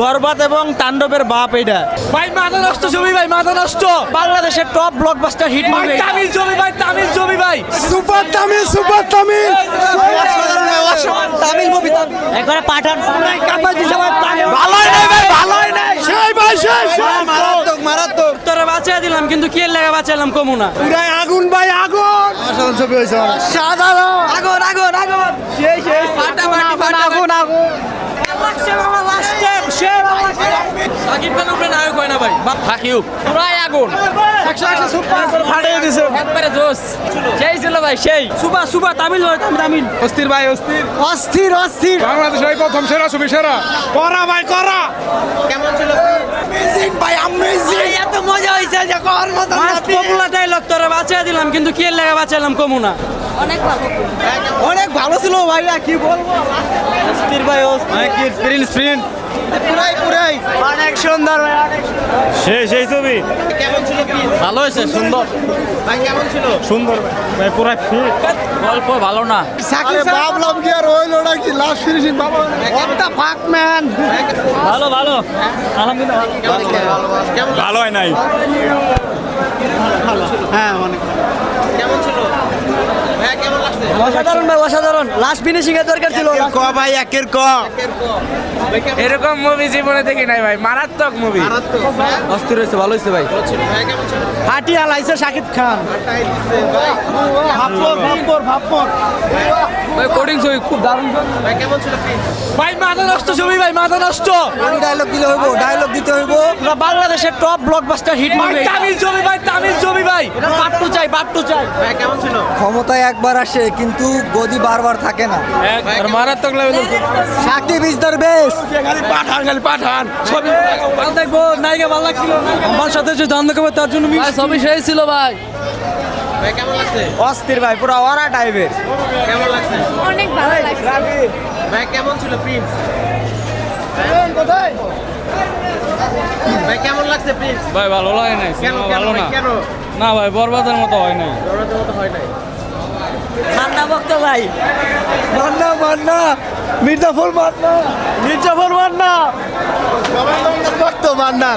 বরবাদ এবং তাণ্ডবের বাপ এটা ভাই মাথা নষ্ট ছবি, ভাই মাথা নষ্ট। বাংলাদেশের top blockbuster hit movie Tamil ছবি ভাই, তামিল ছবি ভাই, super Tamil, super Tamil. Tamil movie একবারে পাঠান কাপাই দিছে ভাই। ভালোই নাই ভাই, ভালোই নাই। সেই ভাই সেই মারাত্মক মারাত্মক তোরা বাঁচিয়ে দিলাম কিন্তু কি লাগা বাঁচালাম কমু না। পুরাই আগুন ভাই, আগুন। অসাধারণ ছবি হয়েছে, সাধারণ। আগুন আগুন আগুন সেই সেই ফাটাফাটি আগুন আগুন লাগছে মামা লাস্টে সে সাকিব খান উপরে নায়ক হয় না ভাই সাকিব পুরাই আগুন 100 সুপার ফাটিয়ে দিছে। একবারে জোস সেই ছিল ভাই সেই সুবা সুবা তামিল হয় তামিল অস্থির ভাই, অস্থির অস্থির অস্থির। বাংলাদেশের এই প্রথম সেরা ছবি, সেরা করা ভাই করা। অ্যামেজিং ভাই, অ্যামেজিং। এত মজা হইছে যে কর মত পপুলার ডায়লগ তোরা বাঁচিয়ে দিলাম কিন্তু কি লাগা বাঁচালাম কমু না। অনেক ভালো ছিল ভাইয়া, কি বলবো। অস্থির ভাই অনেক প্রিন্স প্রিন্স পুরাই পুরাই অনেক সুন্দর ভাই, অনেক সেই ছবি ভালো হয়েছে সুন্দর ভাই কেমন ছিল? সুন্দর ভাই, পুরা ফিট। গল্প ভালো না আরে ভাবলাম কি আর হইলো নাকি লাস্ট ফিনিশিং বাবা। What the fuck man. ভালো ভালো আলহামদুলিল্লাহ ভালো হয় নাই। হ্যাঁ অনেক কেমন ছিল? ভাই কেমন লাগছে? অসাধারণ ভাই অসাধারণ লাস্ট ফিনিশিং এর দরকার ছিল ক ভাই, একের ক। এরকম মুভি জীবনে দেখি নাই ভাই, মারাত্মক মুভি। অস্থির হয়েছে ভালো হয়েছে ভাই ভাই কেমন ছিল? ফাটিয়া লাইছে শাকিব খান। ভাপ্পর ভাপ্পর ভাপ্পর। ভাই কোডিং ছবি খুব দারুণ ভাই কেমন ছিল প্রিন্স? ভাই মাথা নষ্ট ছবি, ভাই মাথা নষ্ট। ডায়লগ দিতে হইব, ডায়লগ দিতে হইব। বাংলাদেশের টপ ব্লকবাস্টার হিট ভাই মুভি তামিল ছবি ভাই, তামিল ছবি ভাই। এটা পার্ট 2 চাই পার্ট 2 চাই ভাই কেমন ছিল? ক্ষমতায় একবার আসে কিন্তু গদি বারবার থাকে না। আর মারাত্মক level. Shakib is the best. খালি পাঠান, খালি পাঠান ছবি। ভালো দেখবো নায়িকা ভালো লাগছিল আমার সাথে যে জানতে হবে তার জন্য সবই সেই ছিল ভাই ভাই কেমন লাগছে? অস্থির ভাই, পুরো ওরা টাইপের। কেমন লাগছে? অনেক ভালো লাগছে। ভাই কেমন ছিল প্রিন্স? ভাই কেমন লাগছে প্রিন্স? ভাই ভালো লাগে নাই, কেন সিনেমা কেন ভালো ভাই, না। কেন? না ভাই, বরবাদের মতো হয় নাই। দৌড়াতে মতো হয় নাই। ঠান্ডা ভক্ত ভাই মান্না মান্না, মির্জাফর মান্না, মির্জাফর মান্না, ভক্ত মান্না।